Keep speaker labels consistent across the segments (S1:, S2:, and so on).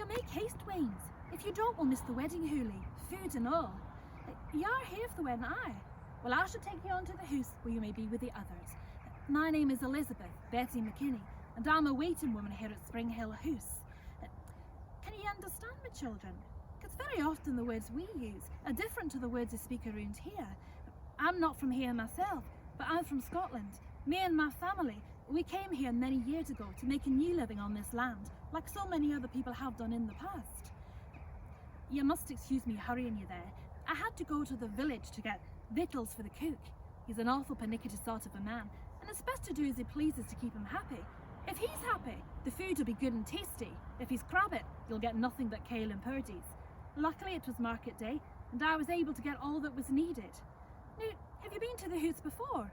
S1: make haste, Waynes. If you don't, we'll miss the wedding, hooley, food and all. You're here for the wedding, aye? Well, I shall take you on to the house where you may be with the others. My name is Elizabeth, Betty McKinney, and I'm a waiting woman here at Springhill House. Can you understand me, children? Because very often the words we use are different to the words they speak around here. I'm not from here myself, but I'm from Scotland. Me and my family, we came here many years ago to make a new living on this land, like so many other people have done in the past. You must excuse me hurrying you there. I had to go to the village to get victuals for the cook. He's an awful pernickety sort of a man, and it's best to do as he pleases to keep him happy. If he's happy, the food will be good and tasty. If he's crabbit, you'll get nothing but kale and purdies. Luckily it was market day, and I was able to get all that was needed. Now, have you been to the house before?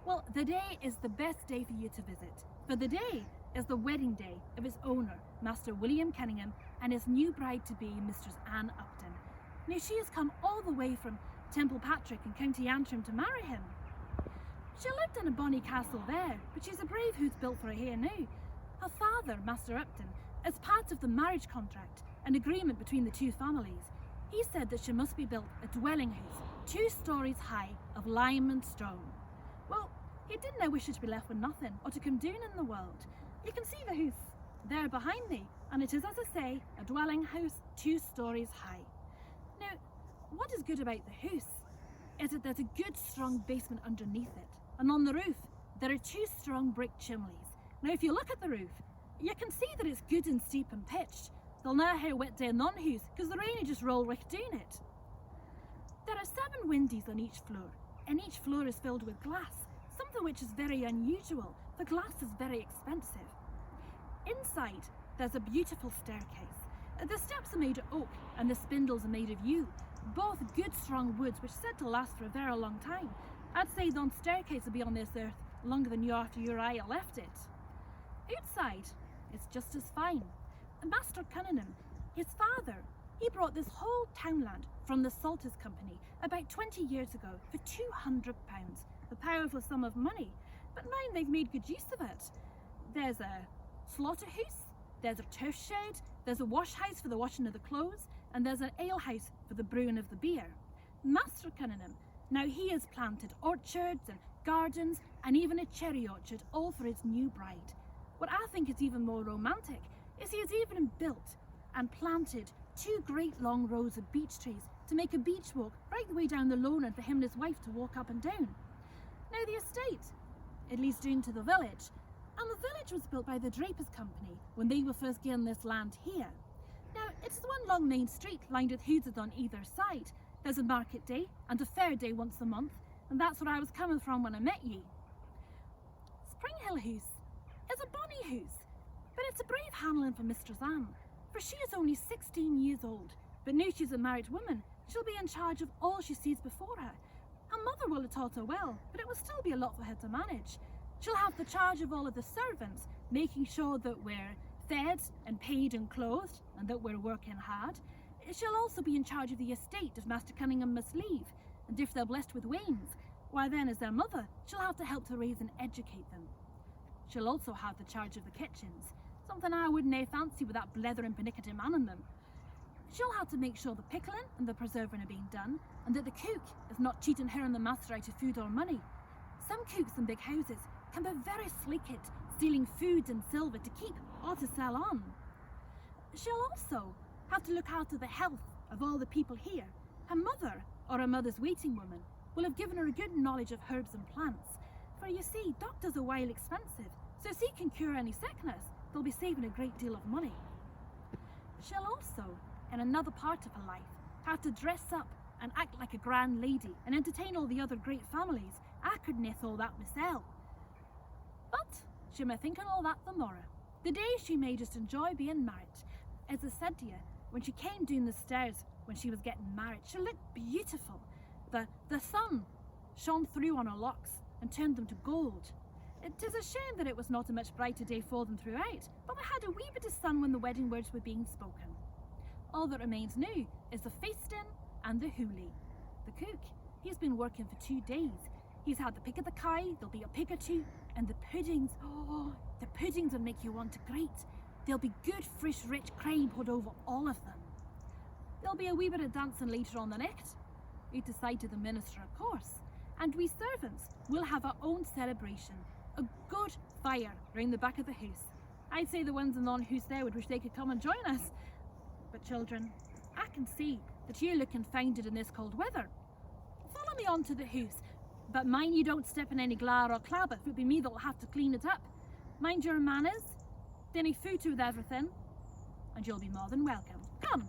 S1: Well, the day is the best day for you to visit, for the day is the wedding day of its owner, Master William Conyngham, and his new bride-to-be, Mistress Anne Upton. Now, she has come all the way from Templepatrick in County Antrim to marry him. She lived in a bonny castle there, but she's a brave who's built for her here now. Her father, Master Upton, as part of the marriage contract, an agreement between the two families, he said that she must be built a dwelling house, 2 stories high, of lime and stone. Well, he didn't wish her to be left with nothing, or to come down in the world. You can see the house there behind me, and it is, as I say, a dwelling house 2 stories high. Now, what is good about the house is that there's a good strong basement underneath it, and on the roof there are 2 strong brick chimneys. Now if you look at the roof, you can see that it's good and steep and pitched. They'll now have wet down on house, because the rain just roll right down it. There are 7 windows on each floor, and each floor is filled with glass, something which is very unusual, for glass is very expensive. Inside there's a beautiful staircase. The steps are made of oak and the spindles are made of yew, both good strong woods which are said to last for a very long time. I'd say the staircase will be on this earth longer than you after your eye left it. Outside, it's just as fine. Master Conyngham, his father, he brought this whole townland from the Salters Company about 20 years ago for £200, a powerful sum of money, but mind they've made good use of it. There's a slaughterhouse, there's a turf shed, there's a wash house for the washing of the clothes, and there's an ale house for the brewing of the beer. Master Conyngham, now he has planted orchards and gardens and even a cherry orchard, all for his new bride. What I think is even more romantic is he has even built and planted 2 great long rows of beech trees to make a beach walk right the way down the lowland for him and his wife to walk up and down. Now the estate, it leads down to the village, and the village was built by the Drapers Company when they were first given this land here. Now it's the one long main street lined with houses on either side. There's a market day and a fair day once a month, and that's where I was coming from when I met ye. Springhill House is a bonny house, but it's a brave handling for Mistress Anne, for she is only 16 years old, but now she's a married woman, she'll be in charge of all she sees before her. Her mother will have taught her well, but it will still be a lot for her to manage. She'll have the charge of all of the servants, making sure that we're fed and paid and clothed, and that we're working hard. She'll also be in charge of the estate if Master Conyngham must leave, and if they're blessed with wains, why then as their mother, she'll have to help to raise and educate them. She'll also have the charge of the kitchens, something I wouldn't fancy with that blethering pernickety man in them. She'll have to make sure the pickling and the preserving are being done, and that the cook is not cheating her and the master out of food or money. Some cooks in big houses can be very slick-it, stealing food and silver to keep or to sell on. She'll also have to look after the health of all the people here. Her mother, or her mother's waiting woman, will have given her a good knowledge of herbs and plants, for you see, doctors are while expensive, so if she can cure any sickness, they'll be saving a great deal of money. She'll also, in another part of her life, have to dress up and act like a grand lady and entertain all the other great families. I couldn't have all that myself. But she may think on all that the morrow. The day she may just enjoy being married. As I said to you, when she came down the stairs when she was getting married, she looked beautiful. The sun shone through on her locks and turned them to gold. It is a shame that it was not a much brighter day for them throughout, but they had a wee bit of sun when the wedding words were being spoken. All that remains now is the feasting and the hooley. The cook, he's been working for 2 days. He's had the pick of the kye, there'll be a pig or two, and the puddings, oh, the puddings will make you want to greet. There'll be good, fresh, rich crane poured over all of them. There'll be a wee bit of dancing later on the night. We decided the minister, of course. And we servants will have our own celebration. A good fire round the back of the house. I'd say the ones in the house there would wish they could come and join us. But children, I can see that you look confounded in this cold weather. Follow me on to the house, but mind you don't step in any glare or clabber, it'll be me that'll have to clean it up. Mind your manners, dinny food with everything, and you'll be more than welcome. Come.